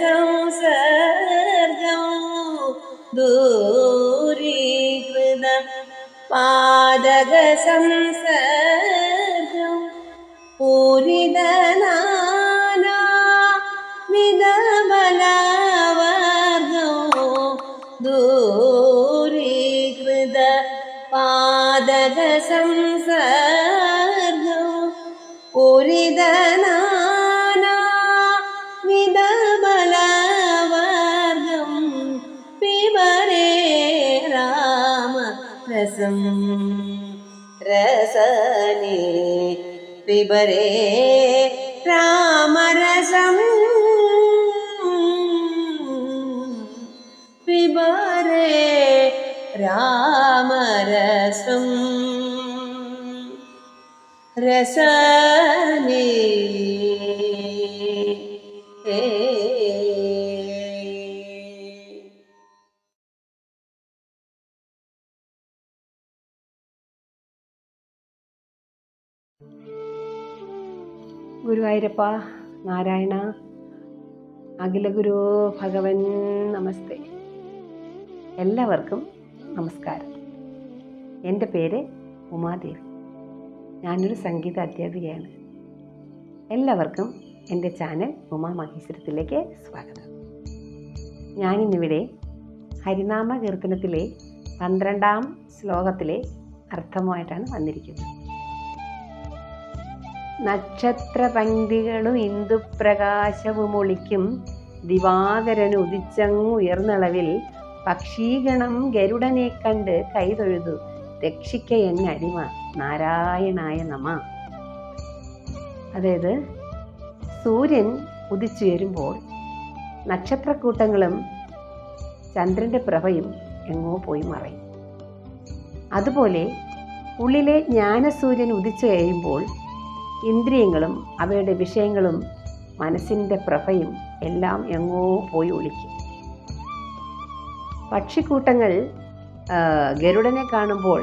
സംസർഗം ദൂരീകൃത പാദക സംസർഗം പൂരിതനാനാ വിധബലവർഗം ദൂരീകൃത പാദക സംസർഗം പൂരിതനാനാ വിധബലവർഗം പിബരേ രാമരസം രസനേ പിബരേ രാമരസം പിബരേ രാമരസം രസനേ. ഗുരുവായൂരപ്പ നാരായണ അഖില ഗുരു ഭഗവൻ നമസ്തേ. എല്ലാവർക്കും നമസ്കാരം. എൻ്റെ പേര് ഉമാദേവി. ഞാനൊരു സംഗീത അധ്യാപികയാണ്. എല്ലാവർക്കും എൻ്റെ ചാനൽ ഉമാ മഹേശ്വരത്തിലേക്ക് സ്വാഗതം. ഞാനിന്നിവിടെ ഹരിനാമ കീർത്തനത്തിലെ 12ാം ശ്ലോകത്തിലെ അർത്ഥമായിട്ടാണ് വന്നിരിക്കുന്നത്. നക്ഷത്രപംക്തികളും ഇന്ദുപ്രകാശവും ഒളിക്കും ദിവാകരൻ ഉദിച്ചങ്ങുയർന്നളവിൽ പക്ഷീഗണം ഗരുഡനെ കണ്ട് കൈതൊഴുതു രക്ഷിക്ക എന്നടിമ നാരായണായ നമ. അതായത് സൂര്യൻ ഉദിച്ചുയരുമ്പോൾ നക്ഷത്രക്കൂട്ടങ്ങളും ചന്ദ്രൻ്റെ പ്രഭയും എങ്ങോ പോയി മറയും. അതുപോലെ ഉള്ളിലെ ജ്ഞാനസൂര്യൻ ഉദിച്ചു കഴിയുമ്പോൾ ഇന്ദ്രിയങ്ങളും അവയുടെ വിഷയങ്ങളും മനസ്സിൻ്റെ പ്രഭയും എല്ലാം എങ്ങോ പോയി ഒളിക്കും. പക്ഷിക്കൂട്ടങ്ങൾ ഗരുഡനെ കാണുമ്പോൾ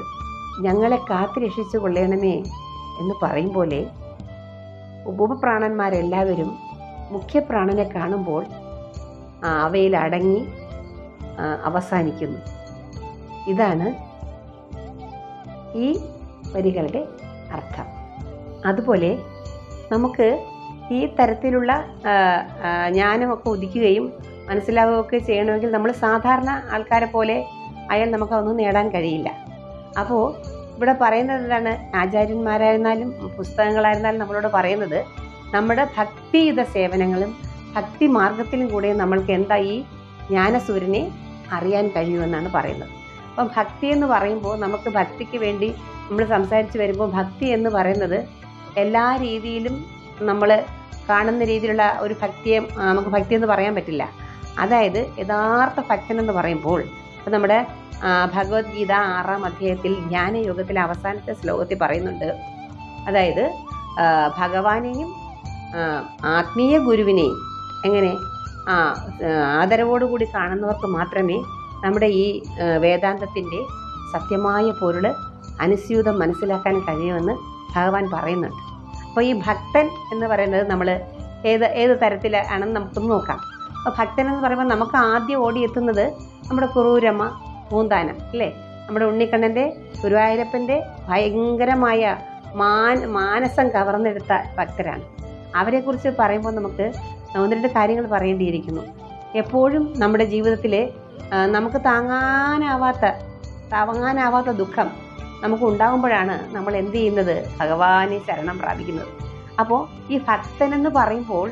ഞങ്ങളെ കാത്തുരക്ഷിച്ചു കൊള്ളണമേ എന്ന് പറയും പോലെ ഉപപ്രാണന്മാരെല്ലാവരും മുഖ്യപ്രാണനെ കാണുമ്പോൾ അവയിൽ അടങ്ങി അവസാനിക്കുന്നു. ഇതാണ് ഈ വരികളുടെ അർത്ഥം. അതുപോലെ നമുക്ക് ഈ തരത്തിലുള്ള ജ്ഞാനമൊക്കെ ഉദിക്കുകയും മനസ്സിലാവുകയൊക്കെ ചെയ്യണമെങ്കിൽ നമ്മൾ സാധാരണ ആൾക്കാരെ പോലെ ആയാൽ നമുക്കതൊന്നും നേടാൻ കഴിയില്ല. അപ്പോൾ ഇവിടെ പറയുന്നത് എന്താണ്? ആചാര്യന്മാരായിരുന്നാലും പുസ്തകങ്ങളായിരുന്നാലും നമ്മളോട് പറയുന്നത് നമ്മുടെ ഭക്തിയുത സേവനങ്ങളും ഭക്തി മാർഗത്തിലും കൂടെ നമ്മൾക്ക് എന്താ ഈ ജ്ഞാനസൂര്യനെ അറിയാൻ കഴിയുമെന്നാണ് പറയുന്നത്. അപ്പം ഭക്തി എന്ന് പറയുമ്പോൾ നമുക്ക് ഭക്തിക്ക് വേണ്ടി നമ്മൾ സംസാരിച്ച് വരുമ്പോൾ ഭക്തി എന്ന് പറയുന്നത് എല്ലാ രീതിയിലും നമ്മൾ കാണുന്ന രീതിയിലുള്ള ഒരു ഭക്തിയെ നമുക്ക് ഭക്തി എന്ന് പറയാൻ പറ്റില്ല. അതായത് യഥാർത്ഥ ഭക്തൻ എന്ന് പറയുമ്പോൾ ഇപ്പം നമ്മുടെ ഭഗവത്ഗീത 6ാം അധ്യായത്തിൽ ജ്ഞാനയോഗത്തിലെ അവസാനത്തെ ശ്ലോകത്തിൽ പറയുന്നുണ്ട്. അതായത് ഭഗവാനെയും ആത്മീയ ഗുരുവിനെയും എങ്ങനെ ആദരവോടുകൂടി കാണുന്നവർക്ക് മാത്രമേ നമ്മുടെ ഈ വേദാന്തത്തിൻ്റെ സത്യമായ പൊരുൾ അനുസ്യൂതം മനസ്സിലാക്കാൻ കഴിയുമെന്ന് ഭഗവാൻ പറയുന്നുണ്ട്. അപ്പോൾ ഈ ഭക്തൻ എന്ന് പറയുന്നത് നമ്മൾ ഏത് തരത്തിലാണെന്ന് നമുക്കൊന്ന് നോക്കാം. അപ്പോൾ ഭക്തൻ എന്ന് പറയുമ്പോൾ നമുക്ക് ആദ്യം ഓടിയെത്തുന്നത് നമ്മുടെ കുറൂരമ്മ പൂന്താനം അല്ലേ, നമ്മുടെ ഉണ്ണിക്കണ്ണൻ്റെ ഗുരുവായൂരപ്പൻ്റെ ഭയങ്കരമായ മാനസം കവർന്നെടുത്ത ഭക്തരാണ്. അവരെക്കുറിച്ച് പറയുമ്പോൾ നമുക്ക് 1-2 കാര്യങ്ങൾ പറയേണ്ടിയിരിക്കുന്നു. എപ്പോഴും നമ്മുടെ ജീവിതത്തിൽ നമുക്ക് താങ്ങാനാവാത്ത ദുഃഖം നമുക്ക് ഉണ്ടാകുമ്പോഴാണ് നമ്മൾ എന്ത് ചെയ്യുന്നത്? ഭഗവാനെ ശരണം പ്രാപിക്കുന്നത്. അപ്പോൾ ഈ ഭക്തനെന്ന് പറയുമ്പോൾ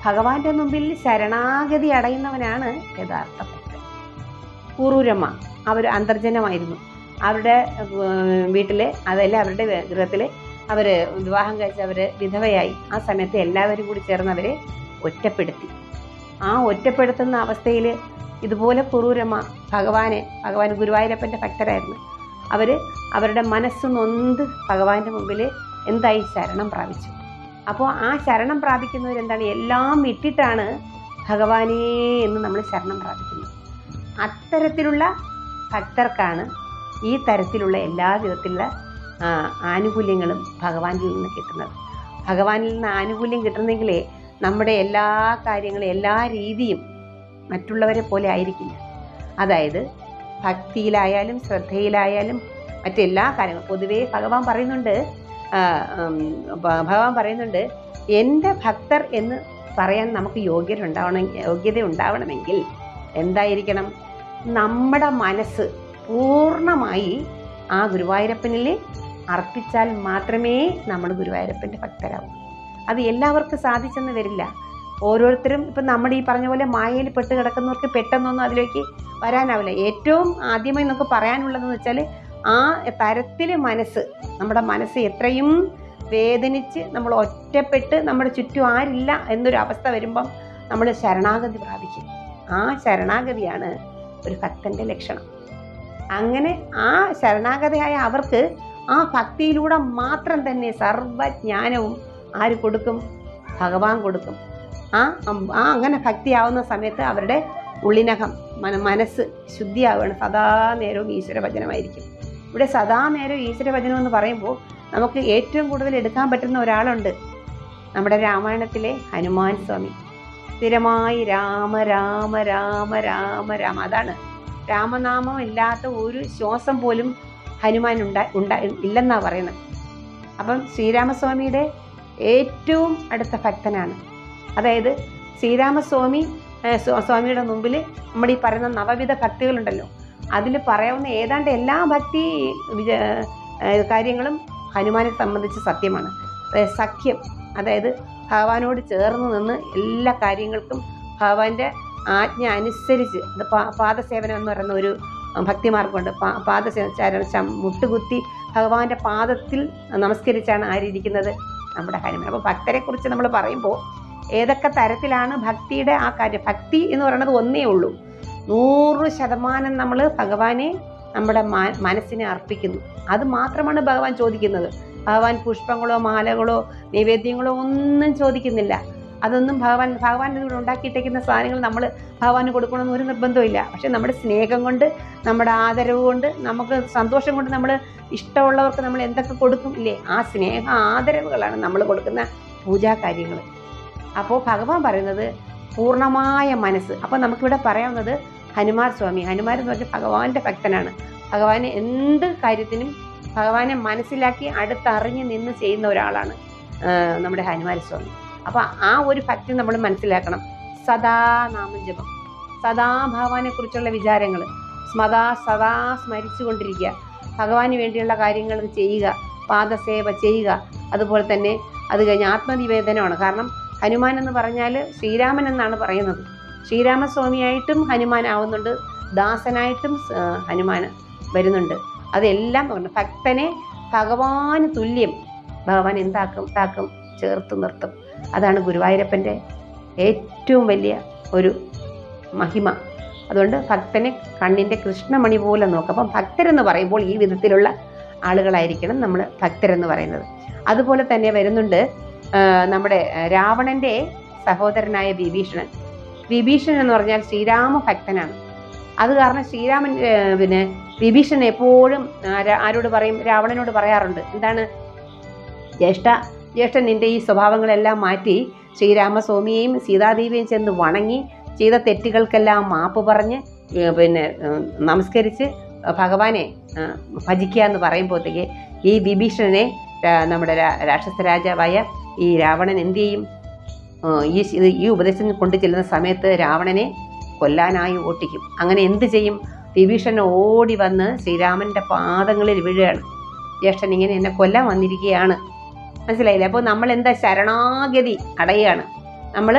ഭഗവാന്റെ മുമ്പിൽ ശരണാഗതി അടയുന്നവനാണ് യഥാർത്ഥ ഭക്തൻ. കുറൂരമ്മ അവർ അന്തർജനമായിരുന്നു. അവരുടെ വീട്ടിൽ അതല്ല അവരുടെ ഗൃഹത്തിൽ അവർ വിവാഹം കഴിച്ച് അവർ വിധവയായി. ആ സമയത്ത് എല്ലാവരും കൂടി ചേർന്ന് അവരെ ഒറ്റപ്പെടുത്തി. ആ ഒറ്റപ്പെടുത്തുന്ന അവസ്ഥയിൽ ഇതുപോലെ കുറൂരമ്മ ഭഗവാൻ ഗുരുവായൂരപ്പൻ്റെ ഭക്തരായിരുന്നു. അവരുടെ മനസ്സ് നൊന്ത് ഭഗവാന്റെ മുമ്പിൽ എന്തായി? ശരണം പ്രാപിച്ചു. അപ്പോൾ ആ ശരണം പ്രാപിക്കുന്നവരെന്താണ്? എല്ലാം വിട്ടിട്ടാണ് ഭഗവാനേ എന്ന് നമ്മൾ ശരണം പ്രാപിക്കുന്നത്. അത്തരത്തിലുള്ള ഭക്തർക്കാണ് ഈ തരത്തിലുള്ള എല്ലാ വിധത്തിലുള്ള ആനുകൂല്യങ്ങളും ഭഗവാനിൽ നിന്ന് കിട്ടുന്നത്. ഭഗവാനിൽ നിന്ന് ആനുകൂല്യം കിട്ടുന്നെങ്കിലേ നമ്മുടെ എല്ലാ കാര്യങ്ങളും എല്ലാ രീതിയും മറ്റുള്ളവരെ പോലെ ആയിരിക്കില്ല. അതായത് ഭക്തിയിലായാലും ശ്രദ്ധയിലായാലും മറ്റെല്ലാ കാര്യങ്ങളും പൊതുവേ ഭഗവാൻ പറയുന്നുണ്ട് എൻ്റെ ഭക്തർ എന്ന് പറയാൻ നമുക്ക് യോഗ്യത ഉണ്ടാവണമെങ്കിൽ എന്തായിരിക്കണം? നമ്മുടെ മനസ്സ് പൂർണ്ണമായി ആ ഗുരുവായൂരപ്പനിൽ അർപ്പിച്ചാൽ മാത്രമേ നമ്മൾ ഗുരുവായൂരപ്പൻ്റെ ഭക്തരാകൂ. അത് എല്ലാവർക്കും സാധിച്ചെന്ന് വരില്ല. ഓരോരുത്തരും ഇപ്പം നമ്മുടെ ഈ പറഞ്ഞ പോലെ മായയിൽ പെട്ട് കിടക്കുന്നവർക്ക് പെട്ടെന്നൊന്നും അതിലേക്ക് വരാനാവില്ല. ഏറ്റവും ആദ്യമായി നമുക്ക് പറയാനുള്ളതെന്ന് വെച്ചാൽ ആ തരത്തിൽ നമ്മുടെ മനസ്സ് എത്രയും വേദനിച്ച് നമ്മൾ ഒറ്റപ്പെട്ട് നമ്മുടെ ചുറ്റും ആരില്ല എന്നൊരു അവസ്ഥ വരുമ്പം നമ്മൾ ശരണാഗതി പ്രാപിക്കും. ആ ശരണാഗതിയാണ് ഒരു ഭക്തൻ്റെ ലക്ഷണം. അങ്ങനെ ആ ശരണാഗതിയായ അവർക്ക് ആ ഭക്തിയിലൂടെ മാത്രം തന്നെ സർവജ്ഞാനവും ആര് കൊടുക്കും? ഭഗവാൻ കൊടുക്കും. അങ്ങനെ ഭക്തിയാവുന്ന സമയത്ത് അവരുടെ ഉള്ളിനകം മനസ്സ് ശുദ്ധിയാവുകയാണ്. സദാ നേരവും ഈശ്വരഭജനമായിരിക്കും. ഇവിടെ സദാ നേരവും ഈശ്വരഭജനം എന്ന് പറയുമ്പോൾ നമുക്ക് ഏറ്റവും കൂടുതൽ എടുക്കാൻ പറ്റുന്ന ഒരാളുണ്ട്, നമ്മുടെ രാമായണത്തിലെ ഹനുമാൻ സ്വാമി. സ്ഥിരമായി രാമ രാമ രാമ രാമ രാമ, അതാണ് രാമനാമം ഇല്ലാത്ത ഒരു ശ്വാസം പോലും ഹനുമാൻ ഇല്ലെന്നാണ് പറയുന്നത്. അപ്പം ശ്രീരാമസ്വാമിയുടെ ഏറ്റവും അടുത്ത ഭക്തനാണ്. അതായത് സ്വാമിയുടെ മുമ്പിൽ നമ്മുടെ ഈ പറയുന്ന നവവിധ ഭക്തികളുണ്ടല്ലോ, അതിൽ പറയാവുന്ന ഏതാണ്ട് എല്ലാ ഭക്തി കാര്യങ്ങളും ഹനുമാനെ സംബന്ധിച്ച് സത്യമാണ്. സഖ്യം, അതായത് ഭഗവാനോട് ചേർന്ന് നിന്ന് എല്ലാ കാര്യങ്ങൾക്കും ഭഗവാന്റെ ആജ്ഞ അനുസരിച്ച്, അത് പാദസേവനം എന്ന് പറയുന്ന ഒരു ഭക്തിമാർഗമുണ്ട്. മുട്ടുകുത്തി ഭഗവാന്റെ പാദത്തിൽ നമസ്കരിച്ചാണ് ആരിയിരിക്കുന്നത്? നമ്മുടെ ഹനുമാൻ. അപ്പോൾ ഭക്തരെക്കുറിച്ച് നമ്മൾ പറയുമ്പോൾ ഏതൊക്കെ തരത്തിലാണ് ഭക്തിയുടെ ആ കാര്യം? ഭക്തി എന്ന് പറയുന്നത് ഒന്നേ ഉള്ളൂ. 100% നമ്മൾ ഭഗവാനെ നമ്മുടെ മനസ്സിനെ അർപ്പിക്കുന്നു. അത് മാത്രമാണ് ഭഗവാൻ ചോദിക്കുന്നത്. ഭഗവാൻ പുഷ്പങ്ങളോ മാലകളോ നൈവേദ്യങ്ങളോ ഒന്നും ചോദിക്കുന്നില്ല. അതൊന്നും ഭഗവാന്റെ കൂടെ ഉണ്ടാക്കിയിട്ടേക്കുന്ന സാധനങ്ങൾ നമ്മൾ ഭഗവാന് കൊടുക്കണമെന്ന് ഒരു നിർബന്ധമില്ല. പക്ഷെ നമ്മുടെ സ്നേഹം കൊണ്ട്, നമ്മുടെ ആദരവ് കൊണ്ട്, നമുക്ക് സന്തോഷം കൊണ്ട് നമ്മൾ ഇഷ്ടമുള്ളവർക്ക് നമ്മൾ എന്തൊക്കെ കൊടുക്കും ഇല്ലേ? ആ സ്നേഹ ആദരവുകളാണ് നമ്മൾ കൊടുക്കുന്ന പൂജാകാര്യങ്ങൾ. അപ്പോൾ ഭഗവാൻ പറയുന്നത് പൂർണ്ണമായ മനസ്സ്. അപ്പോൾ നമുക്കിവിടെ പറയാവുന്നത് ഹനുമാൻ സ്വാമി. ഹനുമാൻ എന്ന് പറഞ്ഞാൽ ഭഗവാന്റെ ഭക്തനാണ്. ഭഗവാനെ എന്ത് കാര്യത്തിനും ഭഗവാനെ മനസ്സിലാക്കി അടുത്തറിഞ്ഞ് നിന്ന് ചെയ്യുന്ന ഒരാളാണ് നമ്മുടെ ഹനുമാൻ സ്വാമി. അപ്പോൾ ആ ഒരു ഭക്തി നമ്മൾ മനസ്സിലാക്കണം. സദാ നാമജപം, സദാ ഭഗവാനെ കുറിച്ചുള്ള വിചാരങ്ങൾ സദാ സ്മരിച്ചുകൊണ്ടിരിക്കുക. ഭഗവാന് വേണ്ടിയുള്ള കാര്യങ്ങൾ ചെയ്യുക, പാദസേവ ചെയ്യുക. അതുപോലെ തന്നെ അത് കഴിഞ്ഞ് ആത്മനിവേദനമാണ്. കാരണം ഹനുമാൻ എന്ന് പറഞ്ഞാൽ ശ്രീരാമൻ എന്നാണ് പറയുന്നത്. ശ്രീരാമസ്വാമിയായിട്ടും ഹനുമാൻ ആവുന്നുണ്ട്, ദാസനായിട്ടും ഹനുമാൻ വരുന്നുണ്ട്. അതെല്ലാം പറഞ്ഞു ഭക്തനെ ഭഗവാന് തുല്യം ഭഗവാൻ എന്താക്കും ചേർത്ത് നിർത്തും. അതാണ് ഗുരുവായൂരപ്പൻ്റെ ഏറ്റവും വലിയ ഒരു മഹിമ. അതുകൊണ്ട് ഭക്തനെ കണ്ണിൻ്റെ കൃഷ്ണമണി പോലെ നോക്കും. അപ്പം ഭക്തരെന്ന് പറയുമ്പോൾ ഈ വിധത്തിലുള്ള ആളുകളായിരിക്കണം നമ്മൾ ഭക്തരെന്ന് പറയുന്നത്. അതുപോലെ തന്നെ വരുന്നുണ്ട് നമ്മുടെ രാവണൻ്റെ സഹോദരനായ വിഭീഷണൻ. വിഭീഷണൻ എന്ന് പറഞ്ഞാൽ ശ്രീരാമ ഭക്തനാണ്. അത് കാരണം ശ്രീരാമൻ വിഭീഷണൻ എപ്പോഴും ആരോട് പറയും? രാവണനോട് പറയാറുണ്ട്. എന്താണ്? ജ്യേഷ്ഠൻ നിൻ്റെ ഈ സ്വഭാവങ്ങളെല്ലാം മാറ്റി ശ്രീരാമസ്വാമിയെയും സീതാദേവിയെയും ചെന്ന് വണങ്ങി ചെയ്ത തെറ്റുകൾക്കെല്ലാം മാപ്പ് പറഞ്ഞ് നമസ്കരിച്ച് ഭഗവാനെ ഭജിക്കുക എന്ന് പറയുമ്പോഴത്തേക്ക് ഈ വിഭീഷണനെ നമ്മുടെ രാക്ഷസ രാജാവായ ഈ രാവണൻ എന്ത് ചെയ്യും? ഈ ഉപദേശം കൊണ്ടു ചെല്ലുന്ന സമയത്ത് രാവണനെ കൊല്ലാനായി ഓട്ടിക്കും. അങ്ങനെ എന്ത് ചെയ്യും? വിഭീഷണൻ ഓടി വന്ന് ശ്രീരാമൻ്റെ പാദങ്ങളിൽ വീഴുകയാണ്. ജ്യേഷ്ഠൻ ഇങ്ങനെ എന്നെ കൊല്ലാൻ വന്നിരിക്കുകയാണ്. മനസ്സിലായില്ലേ? അപ്പോൾ നമ്മൾ എന്താ? ശരണാഗതി അടയുകയാണ്. നമ്മൾ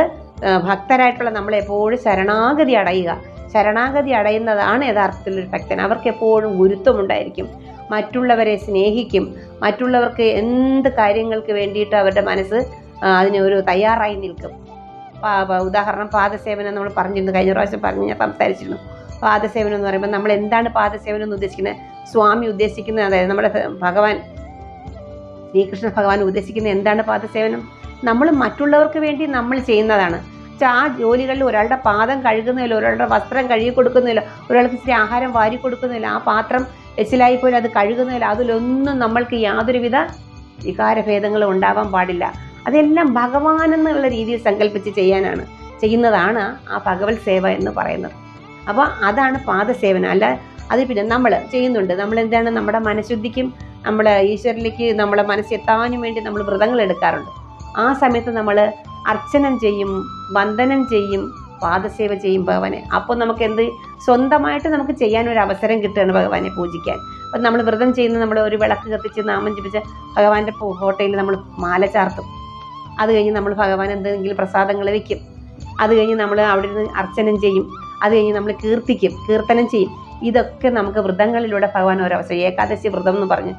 ഭക്തരായിട്ടുള്ള നമ്മളെപ്പോഴും ശരണാഗതി അടയുക. ശരണാഗതി അടയുന്നതാണ് യഥാർത്ഥത്തിലൊരു ഭക്തൻ. അവർക്ക് എപ്പോഴും ഗുരുത്വമുണ്ടായിരിക്കും, മറ്റുള്ളവരെ സ്നേഹിക്കും, മറ്റുള്ളവർക്ക് എന്ത് കാര്യങ്ങൾക്ക് വേണ്ടിയിട്ട് അവരുടെ മനസ്സ് അതിന് ഒരു തയ്യാറായി നിൽക്കും. ഉദാഹരണം പാദസേവനം നമ്മൾ പറഞ്ഞിരുന്നു, കഴിഞ്ഞ പ്രാവശ്യം ഞാൻ സംസാരിച്ചിരുന്നു. പാദസേവനം എന്ന് പറയുമ്പോൾ നമ്മൾ എന്താണ് പാദസേവനം എന്ന് ഉദ്ദേശിക്കുന്നത്? സ്വാമി ഉദ്ദേശിക്കുന്നത്, അതായത് നമ്മുടെ ഭഗവാൻ ശ്രീകൃഷ്ണ ഭഗവാൻ ഉദ്ദേശിക്കുന്നത് എന്താണ് പാദസേവനം? നമ്മൾ മറ്റുള്ളവർക്ക് വേണ്ടി നമ്മൾ ചെയ്യുന്നതാണ്. ആ ജോലികളിൽ ഒരാളുടെ പാദം കഴുകുന്നതിലോ, ഒരാളുടെ വസ്ത്രം കഴുകി കൊടുക്കുന്നതിലോ, ഒരാൾക്ക് ഇച്ചിരി ആഹാരം വാരി കൊടുക്കുന്നതിലോ, ആ പാത്രം എച്ചിലായിപ്പോലും അത് കഴുകുന്നതിലോ, അതിലൊന്നും നമ്മൾക്ക് യാതൊരുവിധ വികാരഭേദങ്ങളും ഉണ്ടാവാൻ പാടില്ല. അതെല്ലാം ഭഗവാൻ എന്നുള്ള രീതിയിൽ സങ്കല്പിച്ച് ചെയ്യുന്നതാണ് ആ ഭഗവത് സേവ എന്ന് പറയുന്നത്. അപ്പോൾ അതാണ് പാദസേവനം. അല്ല അത് പിന്നെ നമ്മൾ ചെയ്യുന്നുണ്ട്. നമ്മൾ എന്താണ്, നമ്മുടെ മനഃശുദ്ധിക്കും നമ്മൾ ഈശ്വരനിലേക്ക് നമ്മളെ മനസ്സെത്താനും വേണ്ടി നമ്മൾ വ്രതങ്ങൾ എടുക്കാറുണ്ട്. ആ സമയത്ത് നമ്മൾ അർച്ചനം ചെയ്യും, വന്ദനം ചെയ്യും, പാദസേവ ചെയ്യും ഭഗവാനെ. അപ്പോൾ നമുക്ക് എന്ത്, സ്വന്തമായിട്ട് നമുക്ക് ചെയ്യാനൊരു അവസരം കിട്ടുകയാണ് ഭഗവാനെ പൂജിക്കാൻ. അപ്പം നമ്മൾ വ്രതം ചെയ്യുന്ന, നമ്മൾ ഒരു വിളക്ക് കത്തിച്ച് നാമം ജപിച്ച് ഭഗവാന്റെ ഫോട്ടോയിൽ നമ്മൾ മാല ചാർത്തും. അത് കഴിഞ്ഞ് നമ്മൾ ഭഗവാൻ എന്തെങ്കിലും പ്രസാദങ്ങൾ വയ്ക്കും. അത് കഴിഞ്ഞ് നമ്മൾ അവിടെ നിന്ന് അർച്ചനം ചെയ്യും. അത് കഴിഞ്ഞ് നമ്മൾ കീർത്തനം ചെയ്യും. ഇതൊക്കെ നമുക്ക് വ്രതങ്ങളിലൂടെ ഭഗവാൻ ഒരവസരം, ഏകാദശി വ്രതം എന്ന് പറഞ്ഞ്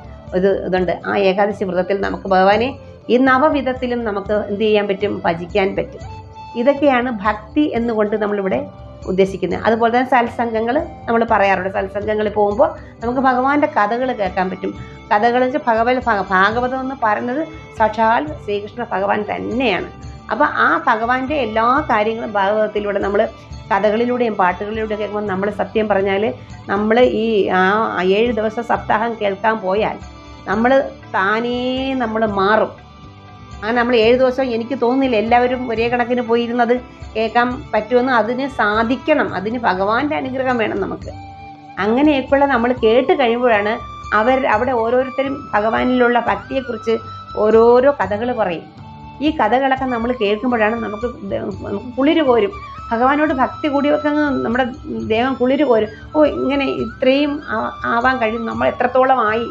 ഇതുണ്ട്. ആ ഏകാദശി വ്രതത്തിൽ നമുക്ക് ഭഗവാനെ ഈ നവവിധത്തിലും നമുക്ക് എന്ത് ചെയ്യാൻ പറ്റും, ഭജിക്കാൻ പറ്റും. ഇതൊക്കെയാണ് ഭക്തി എന്നുകൊണ്ട് നമ്മളിവിടെ ഉദ്ദേശിക്കുന്നത്. അതുപോലെ തന്നെ സത്സംഗങ്ങൾ നമ്മൾ പറയാറുണ്ട്. സത്സംഗങ്ങളിൽ പോകുമ്പോൾ നമുക്ക് ഭഗവാന്റെ കഥകൾ കേൾക്കാൻ പറ്റും. കഥകൾ വെച്ച് ഭാഗവതം എന്ന് പറയുന്നത് സാക്ഷാൽ ശ്രീകൃഷ്ണ ഭഗവാൻ തന്നെയാണ്. അപ്പോൾ ആ ഭഗവാന്റെ എല്ലാ കാര്യങ്ങളും ഭാഗവതത്തിലൂടെ നമ്മൾ കഥകളിലൂടെയും പാട്ടുകളിലൂടെയും കേൾക്കുമ്പോൾ നമ്മൾ സത്യം പറഞ്ഞാൽ നമ്മൾ ഈ 7 ദിവസം സപ്താഹം കേൾക്കാൻ പോയാൽ നമ്മൾ താനേ നമ്മൾ മാറും. അങ്ങനെ നമ്മൾ 7 ദിവസം, എനിക്ക് തോന്നുന്നില്ല എല്ലാവരും ഒരേ കണക്കിന് പോയിരുന്നത് കേൾക്കാൻ പറ്റുമെന്ന്. അതിന് സാധിക്കണം, അതിന് ഭഗവാന്റെ അനുഗ്രഹം വേണം നമുക്ക്. അങ്ങനെയൊക്കെയുള്ള നമ്മൾ കേട്ട് കഴിയുമ്പോഴാണ് അവിടെ ഓരോരുത്തരും ഭഗവാനിലുള്ള ഭക്തിയെക്കുറിച്ച് ഓരോരോ കഥകൾ പറയും. ഈ കഥകളൊക്കെ നമ്മൾ കേൾക്കുമ്പോഴാണ് നമുക്ക് കുളിര് കോരും. ഭഗവാനോട് ഭക്തി കൂടിയൊക്കെ നമ്മുടെ ദേഹം കുളിര് കോരും. ഇങ്ങനെ ഇത്രയും ആവാൻ കഴിയും, നമ്മൾ എത്രത്തോളം ആയി,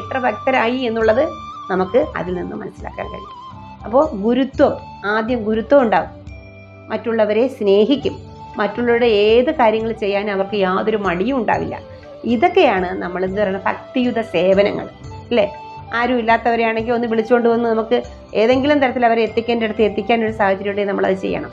എത്ര ഭക്തരായി എന്നുള്ളത് നമുക്ക് അതിൽ നിന്ന് മനസ്സിലാക്കാൻ കഴിയും. അപ്പോൾ ആദ്യം ഗുരുത്വം ഉണ്ടാവും. മറ്റുള്ളവരെ സ്നേഹിക്കും. മറ്റുള്ളവരുടെ ഏത് കാര്യങ്ങൾ ചെയ്യാൻ അവർക്ക് യാതൊരു മടിയും ഉണ്ടാവില്ല. ഇതൊക്കെയാണ് നമ്മൾ എന്ത് പറയുന്നത്, ഭക്തിയുത സേവനങ്ങൾ അല്ലേ. ആരും ഇല്ലാത്തവരെയാണെങ്കിൽ ഒന്ന് വിളിച്ചുകൊണ്ട് വന്ന് നമുക്ക് ഏതെങ്കിലും തരത്തിൽ അവരെ എത്തിക്കാനൊരു സാഹചര്യം ഉണ്ടെങ്കിൽ നമ്മളത് ചെയ്യണം.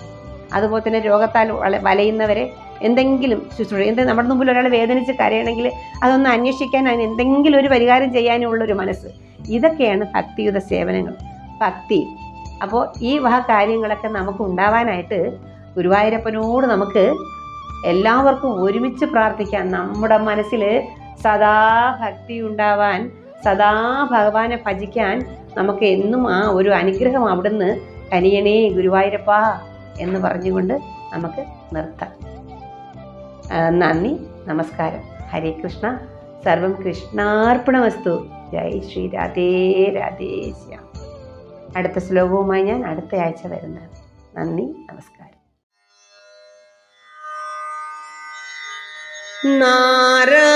അതുപോലെ തന്നെ രോഗത്താൽ വലയുന്നവരെ എന്തെങ്കിലും ശുശ്രൂഷ, നമ്മുടെ മുമ്പിൽ ഒരാൾ വേദനിച്ച് കരയണമെങ്കിൽ അതൊന്ന് അന്വേഷിക്കാൻ, അതിന് എന്തെങ്കിലും ഒരു പരിഹാരം ചെയ്യാനുള്ളൊരു മനസ്സ്, ഇതൊക്കെയാണ് ഭക്തിയുത സേവനങ്ങൾ, ഭക്തി. അപ്പോൾ ഈ വക കാര്യങ്ങളൊക്കെ നമുക്ക് ഉണ്ടാവാനായിട്ട് ഗുരുവായൂരപ്പനോട് നമുക്ക് എല്ലാവർക്കും ഒരുമിച്ച് പ്രാർത്ഥിക്കാം. നമ്മുടെ മനസ്സിൽ സദാ ഭക്തി ഉണ്ടാവാൻ, സദാ ഭഗവാനെ ഭജിക്കാൻ നമുക്ക് എന്നും ആ ഒരു അനുഗ്രഹം അവിടുന്ന് കനിയണേ ഗുരുവായൂരപ്പ എന്ന് പറഞ്ഞുകൊണ്ട് നമുക്ക് നിർത്താം. നന്ദി, നമസ്കാരം. ഹരേ കൃഷ്ണ. സർവം കൃഷ്ണാർപ്പണമസ്തു. ജയ് ശ്രീ രാധേ രാധേ ശ്യാം. അടുത്ത ശ്ലോകവുമായി ഞാൻ അടുത്ത ആഴ്ച വരുന്നതാണ്. നന്ദി, നമസ്കാരം.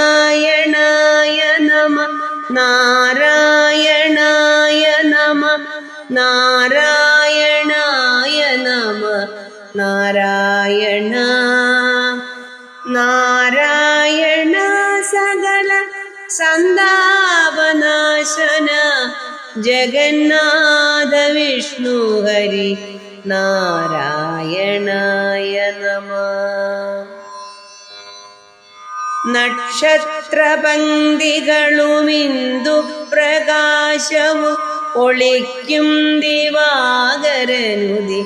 നാരായണായ നമഃ, നാരായണായ നമഃ, നാരായണായ നമഃ, നാരായണ നാരായണ സകല സന്താപനാശന ജഗന്നാഥ വിഷ്ണു ഹരി നാരായണായ നമഃ. നക്ഷത്രപംക്തികളുമിന്ദു പ്രകാശവും ഒളിക്കും ദിവാകരനുദി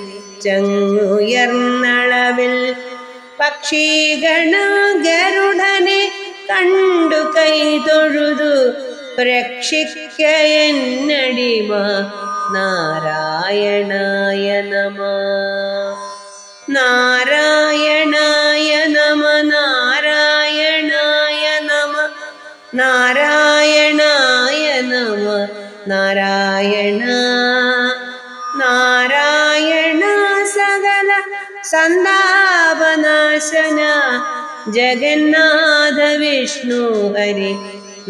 ചങ്ങുയർന്നളവിൽ പക്ഷിഗണ ഗരുഡനെ കണ്ടു കൈതൊഴുതു രക്ഷിക്ക എന്നടിമ നാരായണായ നമഃ. നാരായണായ നമഃ, നാരായണായ നമഃ, നാരായണായ നമഃ, നാരായണ നാരായണ സകല സന്താപനാശന ജഗന്നാഥ വിഷ്ണു ഹരി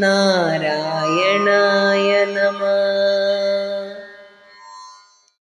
നാരായണായ നമഃ.